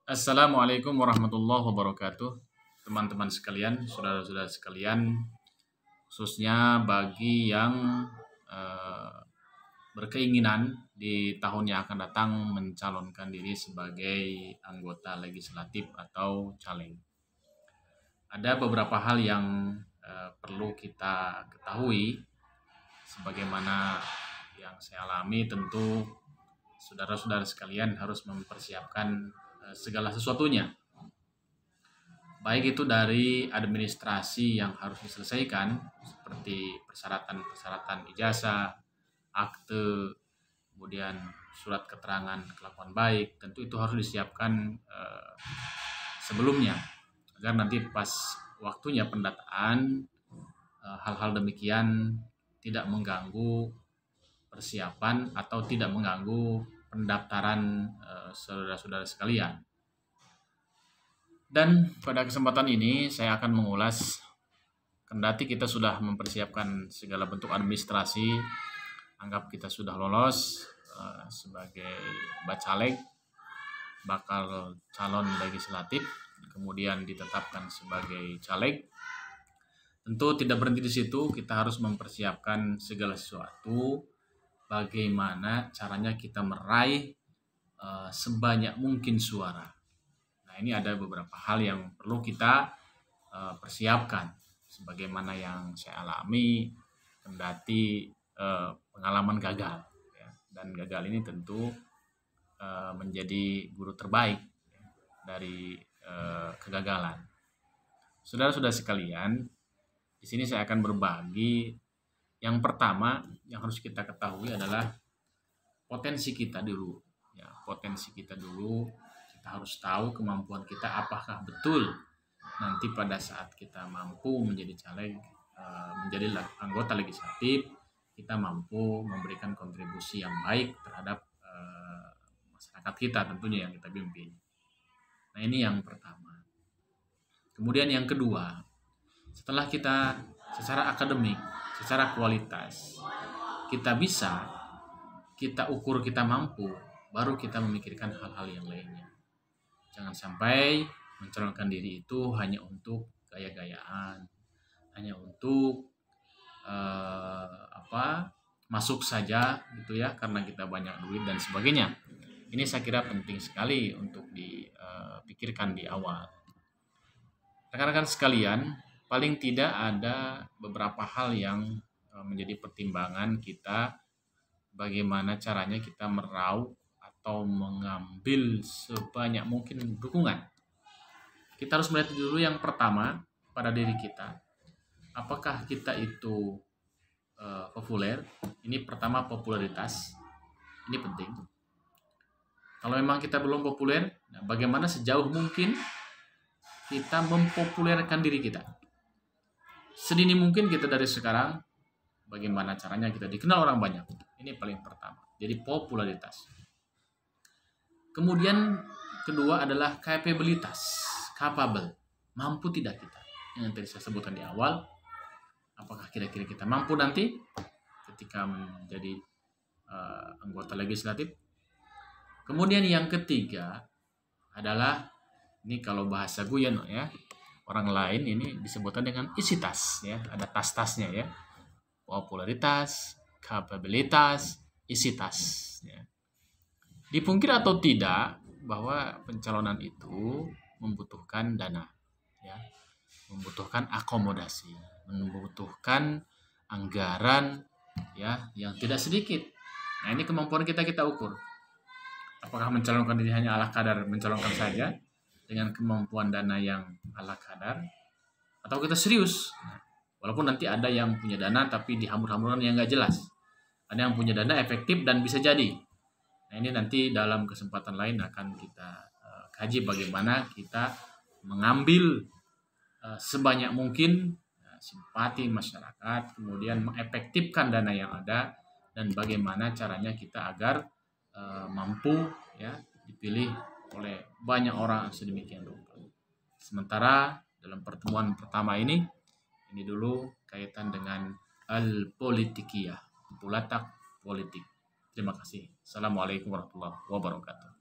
Assalamualaikum warahmatullahi wabarakatuh. Teman-teman sekalian, saudara-saudara sekalian, khususnya bagi yang eh, berkeinginan di tahun yang akan datang mencalonkan diri sebagai anggota legislatif atau caleg. Ada beberapa hal yang perlu kita ketahui, sebagaimana yang saya alami. Tentu saudara-saudara sekalian harus mempersiapkan segala sesuatunya, baik itu dari administrasi yang harus diselesaikan seperti persyaratan-persyaratan ijazah, akte, kemudian surat keterangan kelakuan baik. Tentu itu harus disiapkan sebelumnya agar nanti pas waktunya pendataan hal-hal demikian tidak mengganggu persiapan atau tidak mengganggu pendaftaran saudara-saudara sekalian. Dan pada kesempatan ini saya akan mengulas, kendati kita sudah mempersiapkan segala bentuk administrasi, anggap kita sudah lolos sebagai bacaleg, bakal calon legislatif, kemudian ditetapkan sebagai caleg. Tentu tidak berhenti di situ, kita harus mempersiapkan segala sesuatu, bagaimana caranya kita meraih sebanyak mungkin suara. Nah, ini ada beberapa hal yang perlu kita persiapkan, sebagaimana yang saya alami, kendati pengalaman gagal, ya. Dan gagal ini tentu menjadi guru terbaik dari kegagalan. Saudara-saudara sekalian, di sini saya akan berbagi. Yang pertama yang harus kita ketahui adalah potensi kita dulu. Ya, potensi kita dulu. Kita harus tahu kemampuan kita, apakah betul nanti pada saat kita mampu menjadi caleg, menjadi anggota legislatif, kita mampu memberikan kontribusi yang baik terhadap masyarakat kita tentunya yang kita pimpin. Nah, ini yang pertama. Kemudian yang kedua, setelah kita secara akademik, secara kualitas kita bisa, kita ukur kita mampu, baru kita memikirkan hal-hal yang lainnya. Jangan sampai mencalonkan diri itu hanya untuk gaya-gayaan, hanya untuk masuk saja gitu ya, karena kita banyak duit dan sebagainya. Ini saya kira penting sekali untuk dipikirkan di awal. Rekan-rekan sekalian, paling tidak ada beberapa hal yang menjadi pertimbangan kita, bagaimana caranya kita meraup atau mengambil sebanyak mungkin dukungan. Kita harus melihat dulu yang pertama pada diri kita, apakah kita itu populer. Ini pertama, popularitas, ini penting. Kalau memang kita belum populer, nah bagaimana sejauh mungkin kita mempopulerkan diri kita. Sedini mungkin kita dari sekarang, bagaimana caranya kita dikenal orang banyak. Ini paling pertama. Jadi popularitas. Kemudian kedua adalah kapabilitas. Capable. Mampu tidak kita. Yang tadi saya sebutkan di awal. Apakah kira-kira kita mampu nanti ketika menjadi anggota legislatif. Kemudian yang ketiga adalah, ini kalau bahasa guyon ya, orang lain ini disebutkan dengan isi tas ya, ada tas-tasnya ya. Popularitas, kapabilitas, isi tas ya. Dipungkir atau tidak bahwa pencalonan itu membutuhkan dana ya, membutuhkan akomodasi, membutuhkan anggaran ya yang tidak sedikit. Nah, ini kemampuan kita ukur. Apakah mencalonkan diri hanya ala kadar mencalonkan saja dengan kemampuan dana yang ala kadar, atau kita serius. Walaupun nanti ada yang punya dana tapi dihambur-hamburkan yang nggak jelas. Ada yang punya dana efektif dan bisa jadi. Nah, ini nanti dalam kesempatan lain akan kita kaji bagaimana kita mengambil sebanyak mungkin simpati masyarakat, kemudian mengefektifkan dana yang ada, dan bagaimana caranya kita agar mampu ya dipilih oleh banyak orang sedemikian rupa. Sementara dalam pertemuan pertama ini dulu kaitan dengan al-politikiyah, bulatak politik. Terima kasih. Assalamualaikum warahmatullahi wabarakatuh.